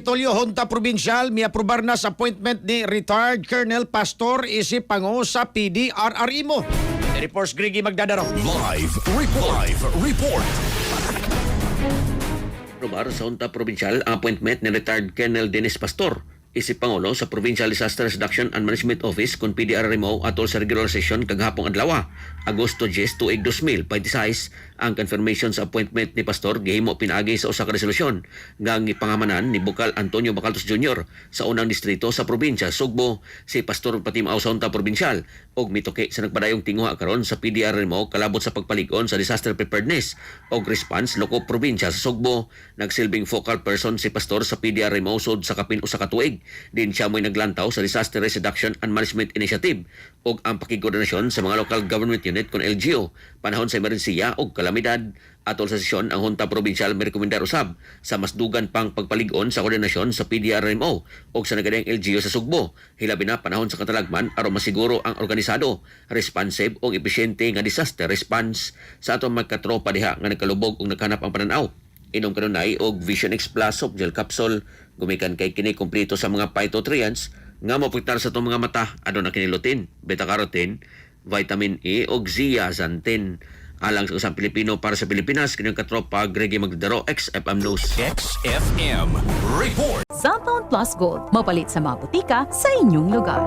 Kapitolyo Junta Provincial miaprobar na sa appointment ni retired Colonel Pastor isip pango sa PDRRI. Reports Grigi Magdadaro. Live report. Aprobar sa Junta Provincial ang appointment ni retired Colonel Dennis Pastor isip Pangulo sa Provincial Disaster Reduction and Management Office kung PDRRMO atol sa regular session kagahapong adlaw, Agosto 10, tuig 2026. Ang confirmation sa appointment ni Pastor gihimo pinaagi sa usa ka resolusyon nga gipangamanan ni Bukal Antonio Bacaltos Jr. sa unang distrito sa probinsya Sugbo. Si Pastor patimaaw sa Junta Provincial og mituki sa nagpadayong tinguha karon sa PDRRMO kalabot sa pagpalig-on sa disaster preparedness og response loko probinsya sa Sugbo. Nagsilbing focal person si Pastor sa PDRRMO sud sa kapin usa ka tuig. Din siya mo'y naglantaw sa Disaster Risk Reduction and Management Initiative ug ang pakikoordinasyon sa mga local government unit kon LGU panahon sa emerhensiya ug kalamidad. Atol sa sesyon, ang Junta Provincial may rekomendar usab sa mas dugan pang pagpalig-on sa koordinasyon sa PDRRMO ug sa nagadayang LGU sa Sugbo. Hilabi na panahon sa katalagman aron masiguro ang organisado, responsive ug epesyente nga disaster response sa atong magkatropa diha nga nagkalubog ug naghanap ang pananaw. Inom kanunay og Vision X Plus soft gel capsule gumikan kay kini kumpleto sa mga phytonutrients nga maputar sa itong mga mata adto na kini lutein, beta-carotene, vitamin E ug zeaxanthin. Alang sa usang Pilipino para sa Pilipinas, kanyang katropa Gregi Magdadaro, XFM News. XFM report. Cellphone Plus Gold, mapalit sa mga butika sa inyong lugar.